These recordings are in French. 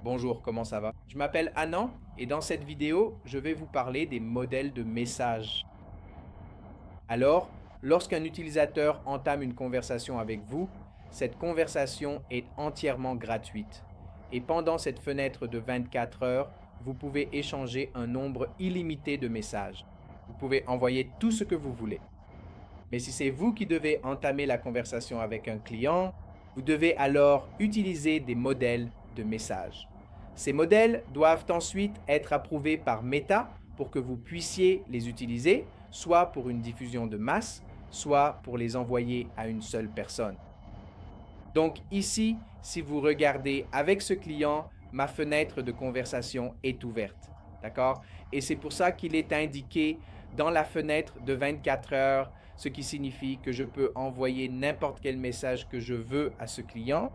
Bonjour, comment ça va? Je m'appelle Anand et dans cette vidéo, je vais vous parler des modèles de messages. Alors, lorsqu'un utilisateur entame une conversation avec vous, cette conversation est entièrement gratuite. Et pendant cette fenêtre de 24 heures, vous pouvez échanger un nombre illimité de messages. Vous pouvez envoyer tout ce que vous voulez. Mais si c'est vous qui devez entamer la conversation avec un client, vous devez alors utiliser des modèles de messages. Ces modèles doivent ensuite être approuvés par Meta pour que vous puissiez les utiliser, soit pour une diffusion de masse, soit pour les envoyer à une seule personne. Donc ici, si vous regardez avec ce client, ma fenêtre de conversation est ouverte. D'accord? Et c'est pour ça qu'il est indiqué dans la fenêtre de 24 heures, ce qui signifie que je peux envoyer n'importe quel message que je veux à ce client.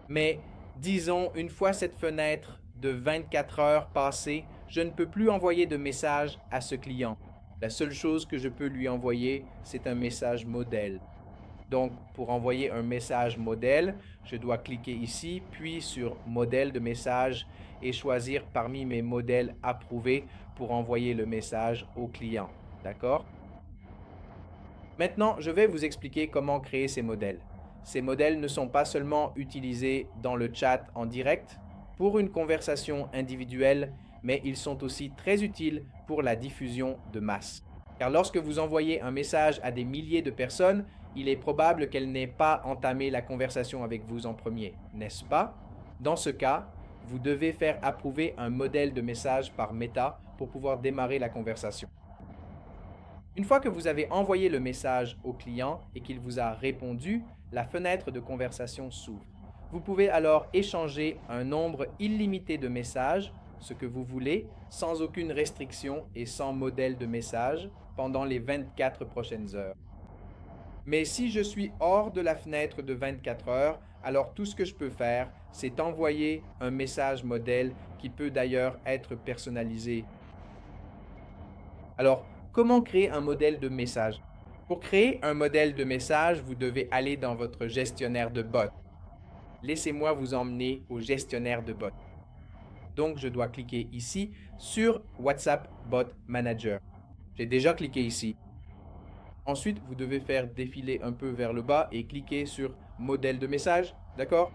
Mais disons, une fois cette fenêtre de 24 heures passée, je ne peux plus envoyer de message à ce client. La seule chose que je peux lui envoyer, c'est un message modèle. Donc, pour envoyer un message modèle, je dois cliquer ici, puis sur modèle de message et choisir parmi mes modèles approuvés pour envoyer le message au client. D'accord? Maintenant, je vais vous expliquer comment créer ces modèles. Ces modèles ne sont pas seulement utilisés dans le chat en direct pour une conversation individuelle, mais ils sont aussi très utiles pour la diffusion de masse. Car lorsque vous envoyez un message à des milliers de personnes, il est probable qu'elles n'aient pas entamé la conversation avec vous en premier, n'est-ce pas? Dans ce cas, vous devez faire approuver un modèle de message par Meta pour pouvoir démarrer la conversation. Une fois que vous avez envoyé le message au client et qu'il vous a répondu, la fenêtre de conversation s'ouvre. Vous pouvez alors échanger un nombre illimité de messages, ce que vous voulez, sans aucune restriction et sans modèle de message pendant les 24 prochaines heures. Mais si je suis hors de la fenêtre de 24 heures, alors tout ce que je peux faire, c'est envoyer un message modèle qui peut d'ailleurs être personnalisé. Alors, comment créer un modèle de message? Pour créer un modèle de message, vous devez aller dans votre gestionnaire de bot. Laissez-moi vous emmener au gestionnaire de bot. Donc, je dois cliquer ici sur WhatsApp Bot Manager. J'ai déjà cliqué ici. Ensuite, vous devez faire défiler un peu vers le bas et cliquer sur modèle de message, d'accord?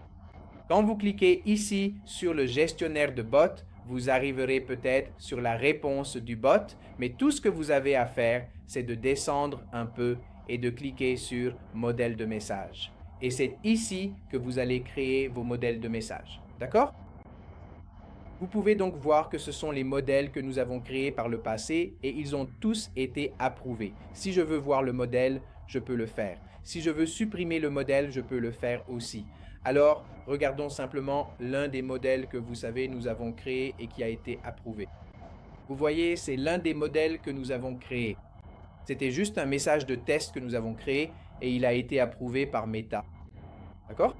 Quand vous cliquez ici sur le gestionnaire de bot, vous arriverez peut-être sur la réponse du bot, mais tout ce que vous avez à faire, c'est de descendre un peu et de cliquer sur modèle de message. Et c'est ici que vous allez créer vos modèles de message, d'accord? Vous pouvez donc voir que ce sont les modèles que nous avons créés par le passé et ils ont tous été approuvés. Si je veux voir le modèle, je peux le faire. Si je veux supprimer le modèle, je peux le faire aussi. Alors, regardons simplement l'un des modèles que vous savez nous avons créé et qui a été approuvé. Vous voyez, c'est l'un des modèles que nous avons créé. C'était juste un message de test que nous avons créé et il a été approuvé par Meta. D'accord?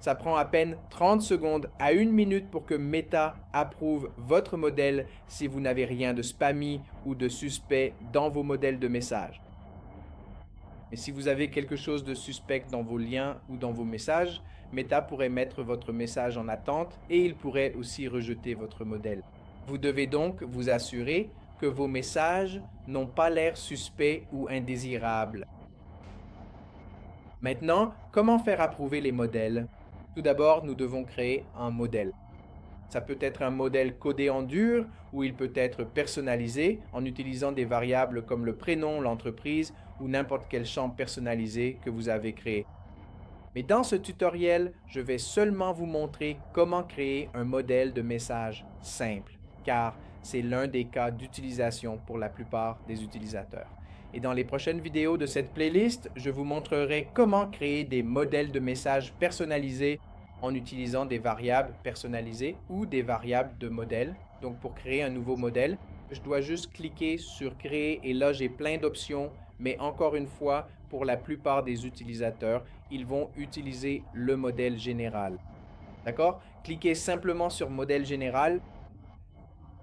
Ça prend à peine 30 secondes à 1 minute pour que Meta approuve votre modèle si vous n'avez rien de spammy ou de suspect dans vos modèles de messages. Mais si vous avez quelque chose de suspect dans vos liens ou dans vos messages, Meta pourrait mettre votre message en attente et il pourrait aussi rejeter votre modèle. Vous devez donc vous assurer que vos messages n'ont pas l'air suspects ou indésirables. Maintenant, comment faire approuver les modèles? Tout d'abord, nous devons créer un modèle. Ça peut être un modèle codé en dur ou il peut être personnalisé en utilisant des variables comme le prénom, l'entreprise ou n'importe quel champ personnalisé que vous avez créé. Mais dans ce tutoriel, je vais seulement vous montrer comment créer un modèle de message simple, car c'est l'un des cas d'utilisation pour la plupart des utilisateurs. Et dans les prochaines vidéos de cette playlist, je vous montrerai comment créer des modèles de messages personnalisés en utilisant des variables personnalisées ou des variables de modèle. Donc pour créer un nouveau modèle, je dois juste cliquer sur créer et là j'ai plein d'options, mais encore une fois, pour la plupart des utilisateurs, ils vont utiliser le modèle général. D'accord? Cliquez simplement sur modèle général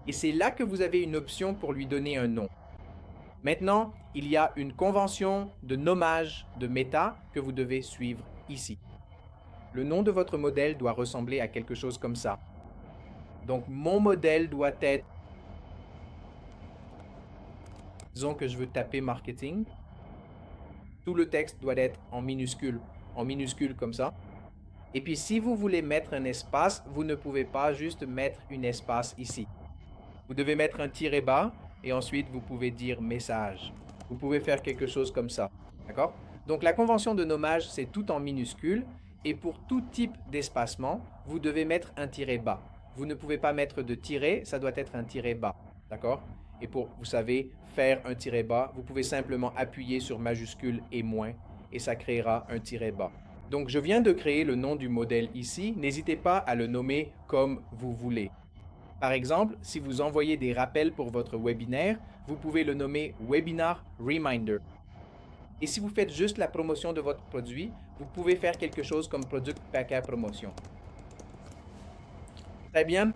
et c'est là que vous avez une option pour lui donner un nom. Maintenant, il y a une convention de nommage de Meta que vous devez suivre ici. Le nom de votre modèle doit ressembler à quelque chose comme ça. Donc, mon modèle doit être... Disons que je veux taper marketing. Tout le texte doit être en minuscule comme ça. Et puis, si vous voulez mettre un espace, vous ne pouvez pas juste mettre un espace ici. Vous devez mettre un tiret bas et ensuite vous pouvez dire message. Vous pouvez faire quelque chose comme ça. D'accord? Donc, la convention de nommage, c'est tout en minuscule. Et pour tout type d'espacement, vous devez mettre un tiret bas. Vous ne pouvez pas mettre de tiret, ça doit être un tiret bas. D'accord? Et pour, vous savez, faire un tiret bas, vous pouvez simplement appuyer sur majuscule et moins et ça créera un tiret bas. Donc, je viens de créer le nom du modèle ici. N'hésitez pas à le nommer comme vous voulez. Par exemple, si vous envoyez des rappels pour votre webinaire, vous pouvez le nommer Webinar Reminder. Et si vous faites juste la promotion de votre produit, vous pouvez faire quelque chose comme Product Packet Promotion. Très bien.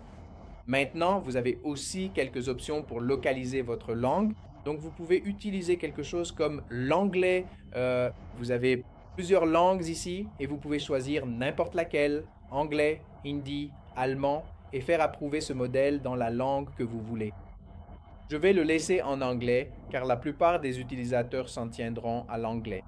Maintenant, vous avez aussi quelques options pour localiser votre langue. Donc, vous pouvez utiliser quelque chose comme l'anglais. Vous avez plusieurs langues ici et vous pouvez choisir n'importe laquelle, anglais, hindi, allemand, et faire approuver ce modèle dans la langue que vous voulez. Je vais le laisser en anglais car la plupart des utilisateurs s'en tiendront à l'anglais.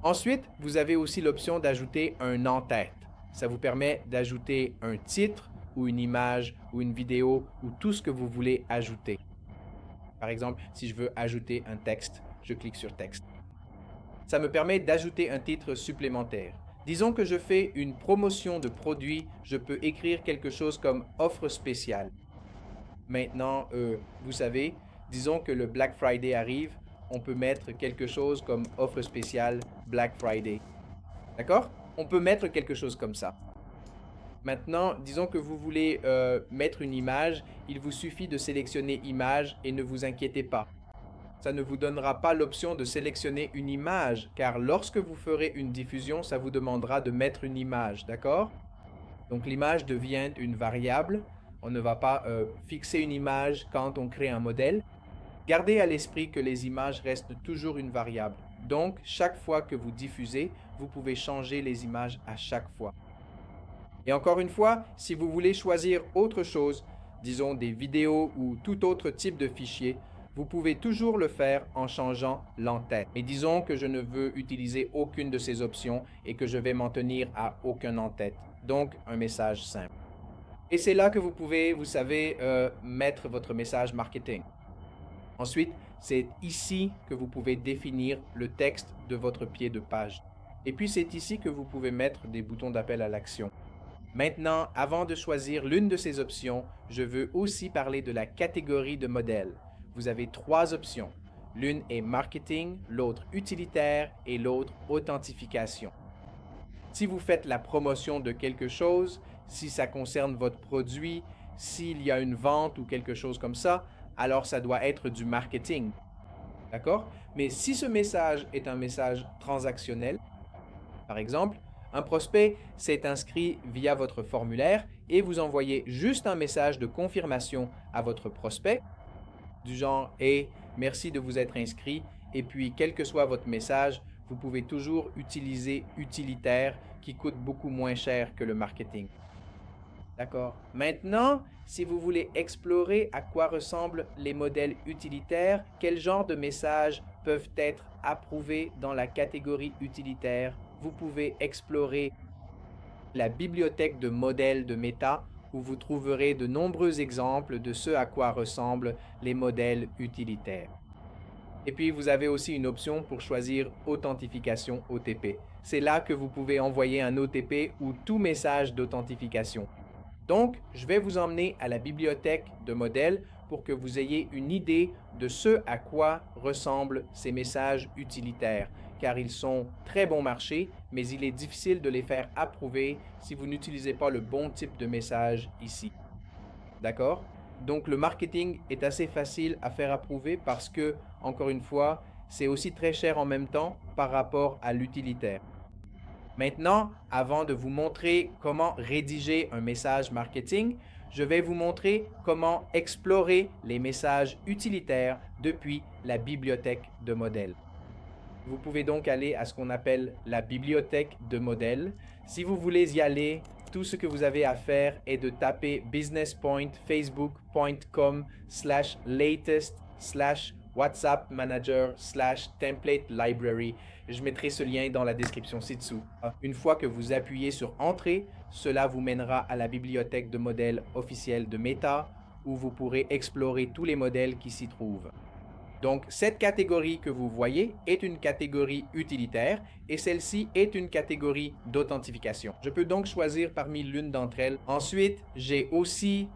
Ensuite, vous avez aussi l'option d'ajouter un en-tête. Ça vous permet d'ajouter un titre ou une image ou une vidéo ou tout ce que vous voulez ajouter. Par exemple, si je veux ajouter un texte, je clique sur texte. Ça me permet d'ajouter un titre supplémentaire. Disons que je fais une promotion de produit, je peux écrire quelque chose comme offre spéciale. Maintenant, vous savez, disons que le Black Friday arrive, on peut mettre quelque chose comme offre spéciale Black Friday. D'accord? On peut mettre quelque chose comme ça. Maintenant, disons que vous voulez mettre une image, il vous suffit de sélectionner image et ne vous inquiétez pas. Ça ne vous donnera pas l'option de sélectionner une image, car lorsque vous ferez une diffusion, ça vous demandera de mettre une image, d'accord? Donc l'image devient une variable. On ne va pas fixer une image quand on crée un modèle. Gardez à l'esprit que les images restent toujours une variable. Donc, chaque fois que vous diffusez, vous pouvez changer les images à chaque fois. Et encore une fois, si vous voulez choisir autre chose, disons des vidéos ou tout autre type de fichier, vous pouvez toujours le faire en changeant l'en-tête. Et disons que je ne veux utiliser aucune de ces options et que je vais m'en tenir à aucun en-tête. Donc, un message simple. Et c'est là que vous pouvez, vous savez, mettre votre message marketing. Ensuite, c'est ici que vous pouvez définir le texte de votre pied de page. Et puis, c'est ici que vous pouvez mettre des boutons d'appel à l'action. Maintenant, avant de choisir l'une de ces options, je veux aussi parler de la catégorie de modèle. Vous avez 3 options. L'une est marketing, l'autre utilitaire et l'autre authentification. Si vous faites la promotion de quelque chose, si ça concerne votre produit, s'il y a une vente ou quelque chose comme ça, alors ça doit être du marketing. D'accord? Mais si ce message est un message transactionnel, par exemple, un prospect s'est inscrit via votre formulaire et vous envoyez juste un message de confirmation à votre prospect, du genre « Hey, merci de vous être inscrit » et puis quel que soit votre message, vous pouvez toujours utiliser utilitaire qui coûte beaucoup moins cher que le marketing. D'accord. Maintenant, si vous voulez explorer à quoi ressemblent les modèles utilitaires, quel genre de messages peuvent être approuvés dans la catégorie utilitaire, vous pouvez explorer la bibliothèque de modèles de Meta où vous trouverez de nombreux exemples de ce à quoi ressemblent les modèles utilitaires. Et puis, vous avez aussi une option pour choisir Authentification OTP. C'est là que vous pouvez envoyer un OTP ou tout message d'authentification. Donc, je vais vous emmener à la bibliothèque de modèles pour que vous ayez une idée de ce à quoi ressemblent ces messages utilitaires, car ils sont très bon marché, mais il est difficile de les faire approuver si vous n'utilisez pas le bon type de message ici. D'accord? Donc, le marketing est assez facile à faire approuver parce que, encore une fois, c'est aussi très cher en même temps par rapport à l'utilitaire. Maintenant, avant de vous montrer comment rédiger un message marketing, je vais vous montrer comment explorer les messages utilitaires depuis la bibliothèque de modèles. Vous pouvez donc aller à ce qu'on appelle la bibliothèque de modèles. Si vous voulez y aller, tout ce que vous avez à faire est de taper businesspoint.facebook.com/latest/WhatsApp Manager/template library. Je mettrai ce lien dans la description ci-dessous. Une fois que vous appuyez sur Entrée, cela vous mènera à la bibliothèque de modèles officielle de Meta, où vous pourrez explorer tous les modèles qui s'y trouvent. Donc, cette catégorie que vous voyez est une catégorie utilitaire et celle-ci est une catégorie d'authentification. Je peux donc choisir parmi l'une d'entre elles. Ensuite, j'ai aussi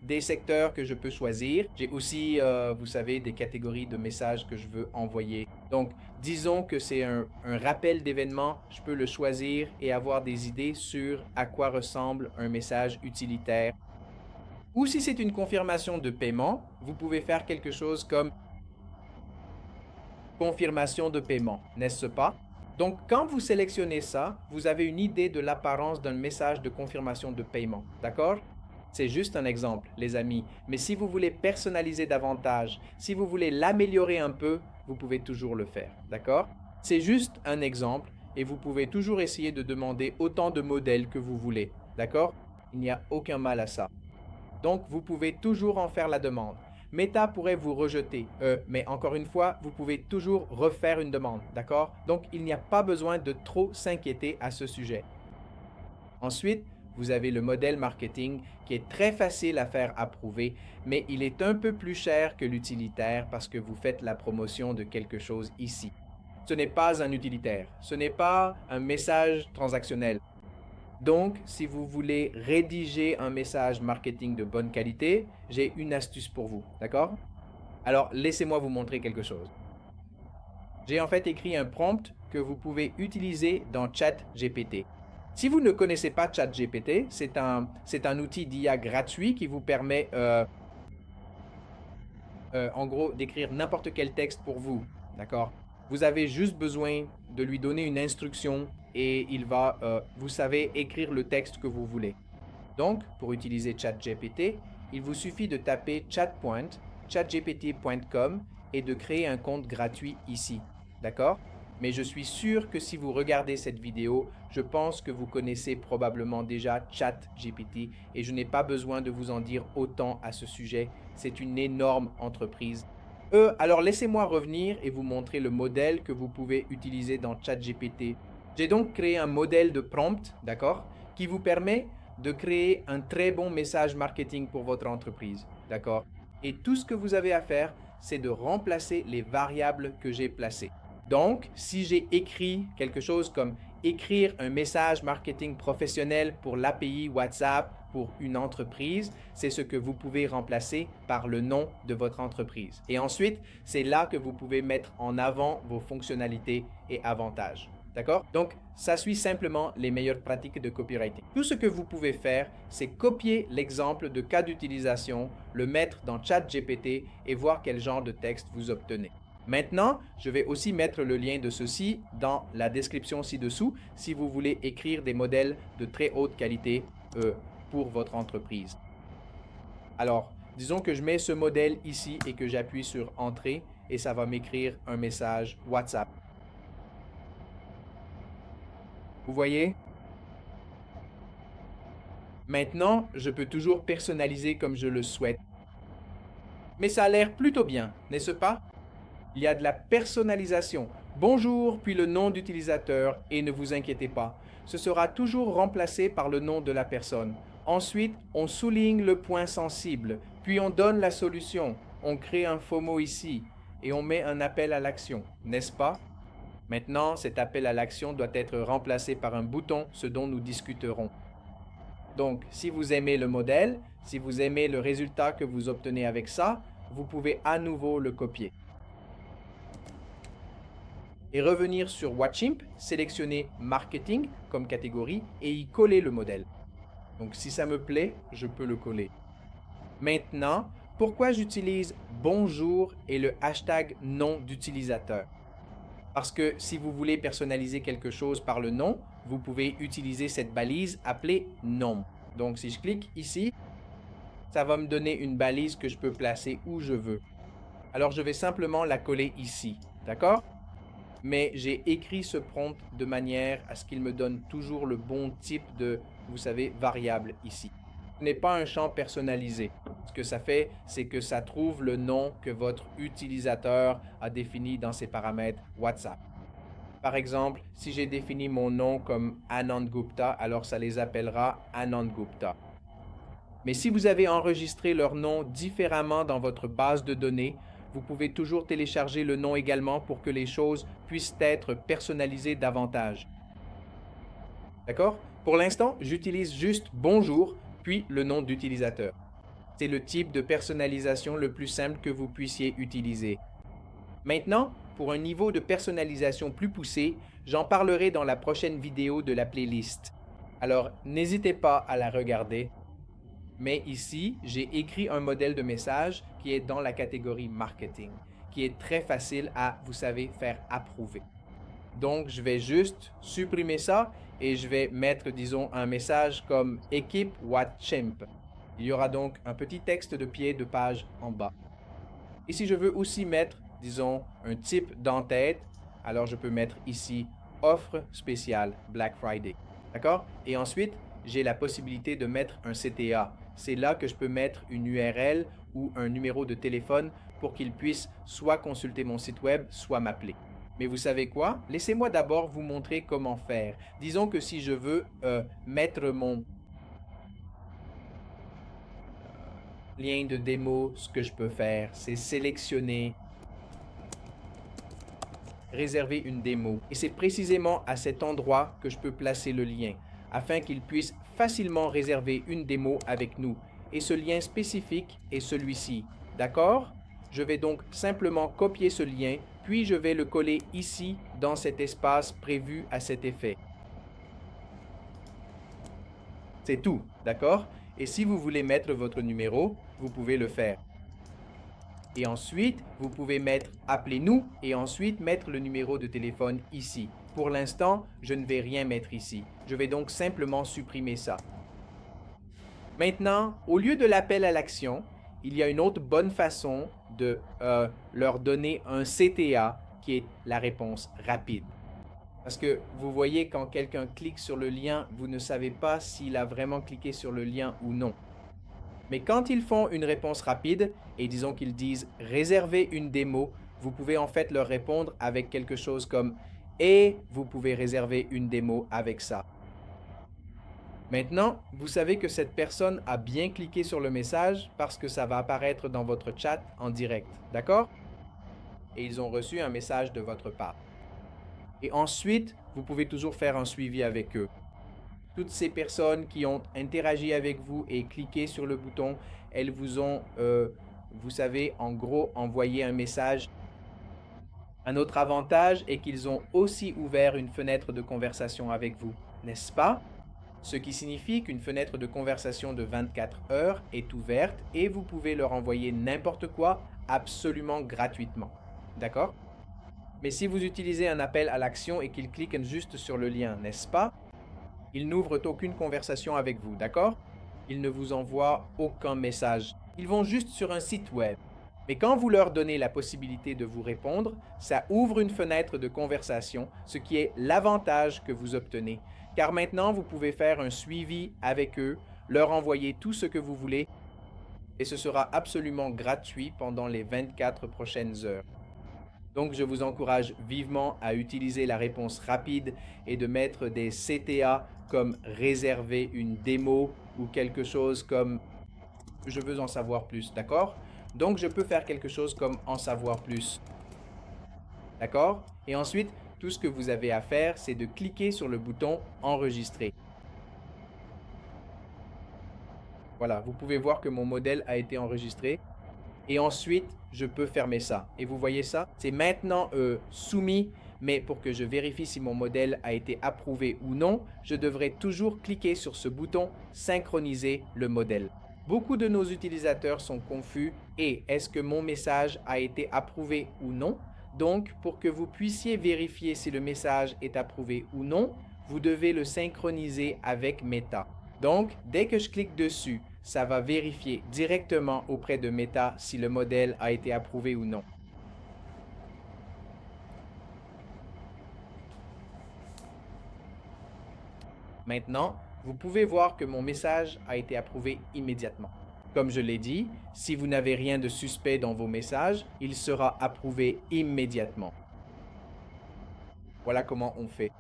des secteurs que je peux choisir. J'ai aussi, vous savez, des catégories de messages que je veux envoyer. Donc, disons que c'est un rappel d'événement. Je peux le choisir et avoir des idées sur à quoi ressemble un message utilitaire. Ou si c'est une confirmation de paiement, vous pouvez faire quelque chose comme confirmation de paiement, n'est-ce pas? Donc, quand vous sélectionnez ça, vous avez une idée de l'apparence d'un message de confirmation de paiement, d'accord? C'est juste un exemple, les amis. Mais si vous voulez personnaliser davantage, si vous voulez l'améliorer un peu, vous pouvez toujours le faire, d'accord? C'est juste un exemple et vous pouvez toujours essayer de demander autant de modèles que vous voulez, d'accord? Il n'y a aucun mal à ça. Donc, vous pouvez toujours en faire la demande. Meta pourrait vous rejeter, mais encore une fois, vous pouvez toujours refaire une demande, d'accord? Donc, il n'y a pas besoin de trop s'inquiéter à ce sujet. Ensuite, vous avez le modèle marketing qui est très facile à faire approuver, mais il est un peu plus cher que l'utilitaire parce que vous faites la promotion de quelque chose ici. Ce n'est pas un utilitaire, ce n'est pas un message transactionnel. Donc, si vous voulez rédiger un message marketing de bonne qualité, j'ai une astuce pour vous, d'accord? Alors, laissez-moi vous montrer quelque chose. J'ai en fait écrit un prompt que vous pouvez utiliser dans ChatGPT. Si vous ne connaissez pas ChatGPT, c'est un outil d'IA gratuit qui vous permet, en gros, d'écrire n'importe quel texte pour vous, d'accord? Vous avez juste besoin de lui donner une instruction et il va, vous savez, écrire le texte que vous voulez. Donc, pour utiliser ChatGPT, il vous suffit de taper chatgpt.com et de créer un compte gratuit ici. D'accord? Mais je suis sûr que si vous regardez cette vidéo, je pense que vous connaissez probablement déjà ChatGPT et je n'ai pas besoin de vous en dire autant à ce sujet. C'est une énorme entreprise. Alors laissez-moi revenir et vous montrer le modèle que vous pouvez utiliser dans ChatGPT. J'ai donc créé un modèle de prompt, d'accord, qui vous permet de créer un très bon message marketing pour votre entreprise, d'accord? Et tout ce que vous avez à faire, c'est de remplacer les variables que j'ai placées. Donc, si j'ai écrit quelque chose comme écrire un message marketing professionnel pour l'API WhatsApp pour une entreprise, c'est ce que vous pouvez remplacer par le nom de votre entreprise. Et ensuite, c'est là que vous pouvez mettre en avant vos fonctionnalités et avantages. D'accord? Donc, ça suit simplement les meilleures pratiques de copywriting. Tout ce que vous pouvez faire, c'est copier l'exemple de cas d'utilisation, le mettre dans ChatGPT et voir quel genre de texte vous obtenez. Maintenant, je vais aussi mettre le lien de ceci dans la description ci-dessous si vous voulez écrire des modèles de très haute qualité pour votre entreprise. Alors, disons que je mets ce modèle ici et que j'appuie sur Entrée et ça va m'écrire un message WhatsApp. Vous voyez? Maintenant, je peux toujours personnaliser comme je le souhaite. Mais ça a l'air plutôt bien, n'est-ce pas? Il y a de la personnalisation. Bonjour, puis le nom d'utilisateur, et ne vous inquiétez pas, ce sera toujours remplacé par le nom de la personne. Ensuite, on souligne le point sensible, puis on donne la solution. On crée un faux mot ici, et on met un appel à l'action, n'est-ce pas? Maintenant, cet appel à l'action doit être remplacé par un bouton, ce dont nous discuterons. Donc, si vous aimez le modèle, si vous aimez le résultat que vous obtenez avec ça, vous pouvez à nouveau le copier. Et revenir sur Watchimp, sélectionner Marketing comme catégorie et y coller le modèle. Donc, si ça me plaît, je peux le coller. Maintenant, pourquoi j'utilise bonjour et le hashtag nom d'utilisateur? Parce que si vous voulez personnaliser quelque chose par le nom, vous pouvez utiliser cette balise appelée nom. Donc, si je clique ici, ça va me donner une balise que je peux placer où je veux. Alors, je vais simplement la coller ici. D'accord? mais j'ai écrit ce prompt de manière à ce qu'il me donne toujours le bon type de, vous savez, variable ici. Ce n'est pas un champ personnalisé. Ce que ça fait, c'est que ça trouve le nom que votre utilisateur a défini dans ses paramètres WhatsApp. Par exemple, si j'ai défini mon nom comme Anand Gupta, alors ça les appellera Anand Gupta. Mais si vous avez enregistré leur nom différemment dans votre base de données, vous pouvez toujours télécharger le nom également pour que les choses puissent être personnalisées davantage. D'accord? Pour l'instant, j'utilise juste bonjour, puis le nom d'utilisateur. C'est le type de personnalisation le plus simple que vous puissiez utiliser. Maintenant, pour un niveau de personnalisation plus poussé, j'en parlerai dans la prochaine vidéo de la playlist. Alors, n'hésitez pas à la regarder. Mais ici, j'ai écrit un modèle de message qui est dans la catégorie marketing, qui est très facile à, vous savez, faire approuver. Donc, je vais juste supprimer ça et je vais mettre, disons, un message comme équipe Watchimp. Il y aura donc un petit texte de pied de page en bas. Et si je veux aussi mettre, disons, un type d'entête, alors je peux mettre ici offre spéciale Black Friday. D'accord? Et ensuite, j'ai la possibilité de mettre un CTA. C'est là que je peux mettre une URL ou un numéro de téléphone pour qu'il puisse soit consulter mon site web, soit m'appeler. Mais vous savez quoi? Laissez-moi d'abord vous montrer comment faire. Disons que si je veux mettre mon lien de démo, ce que je peux faire, c'est sélectionner, réserver une démo. Et c'est précisément à cet endroit que je peux placer le lien, afin qu'il puisse facilement réserver une démo avec nous. Et ce lien spécifique est celui-ci. D'accord? Je vais donc simplement copier ce lien, puis je vais le coller ici dans cet espace prévu à cet effet. C'est tout, d'accord? Et si vous voulez mettre votre numéro, vous pouvez le faire. Et ensuite, vous pouvez mettre « Appelez-nous » et ensuite mettre le numéro de téléphone ici. Pour l'instant, je ne vais rien mettre ici. Je vais donc simplement supprimer ça. Maintenant, au lieu de l'appel à l'action, il y a une autre bonne façon de leur donner un CTA qui est la réponse rapide. Parce que vous voyez, quand quelqu'un clique sur le lien, vous ne savez pas s'il a vraiment cliqué sur le lien ou non. Mais quand ils font une réponse rapide, et disons qu'ils disent « réserver une démo », vous pouvez en fait leur répondre avec quelque chose comme « et vous pouvez réserver une démo avec ça ». Maintenant, vous savez que cette personne a bien cliqué sur le message parce que ça va apparaître dans votre chat en direct, d'accord? Et ils ont reçu un message de votre part. Et ensuite, vous pouvez toujours faire un suivi avec eux. Toutes ces personnes qui ont interagi avec vous et cliqué sur le bouton, elles vous ont, vous savez, en gros, envoyé un message. Un autre avantage est qu'ils ont aussi ouvert une fenêtre de conversation avec vous, n'est-ce pas? Ce qui signifie qu'une fenêtre de conversation de 24 heures est ouverte et vous pouvez leur envoyer n'importe quoi absolument gratuitement. D'accord? Mais si vous utilisez un appel à l'action et qu'ils cliquent juste sur le lien, n'est-ce pas? Ils n'ouvrent aucune conversation avec vous, d'accord? Ils ne vous envoient aucun message. Ils vont juste sur un site web. Mais quand vous leur donnez la possibilité de vous répondre, ça ouvre une fenêtre de conversation, ce qui est l'avantage que vous obtenez. Car maintenant, vous pouvez faire un suivi avec eux, leur envoyer tout ce que vous voulez, et ce sera absolument gratuit pendant les 24 prochaines heures. Donc, je vous encourage vivement à utiliser la réponse rapide et de mettre des CTA comme réserver une démo ou quelque chose comme je veux en savoir plus, d'accord? Donc, je peux faire quelque chose comme en savoir plus. D'accord? Et ensuite, tout ce que vous avez à faire, c'est de cliquer sur le bouton enregistrer. Voilà, vous pouvez voir que mon modèle a été enregistré. Et ensuite, je peux fermer ça. Et vous voyez ça? C'est maintenant soumis, mais pour que je vérifie si mon modèle a été approuvé ou non, je devrais toujours cliquer sur ce bouton « Synchroniser le modèle ». Beaucoup de nos utilisateurs sont confus et est-ce que mon message a été approuvé ou non? Donc, pour que vous puissiez vérifier si le message est approuvé ou non, vous devez le synchroniser avec Meta. Donc, dès que je clique dessus, ça va vérifier directement auprès de Meta si le modèle a été approuvé ou non. Maintenant, vous pouvez voir que mon message a été approuvé immédiatement. Comme je l'ai dit, si vous n'avez rien de suspect dans vos messages, il sera approuvé immédiatement. Voilà comment on fait.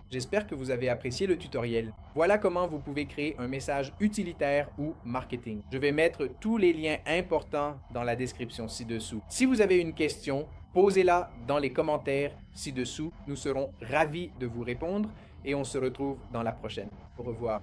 J'espère que vous avez apprécié le tutoriel. Voilà comment vous pouvez créer un message utilitaire ou marketing. Je vais mettre tous les liens importants dans la description ci-dessous. Si vous avez une question, posez-la dans les commentaires ci-dessous. Nous serons ravis de vous répondre et on se retrouve dans la prochaine. Au revoir.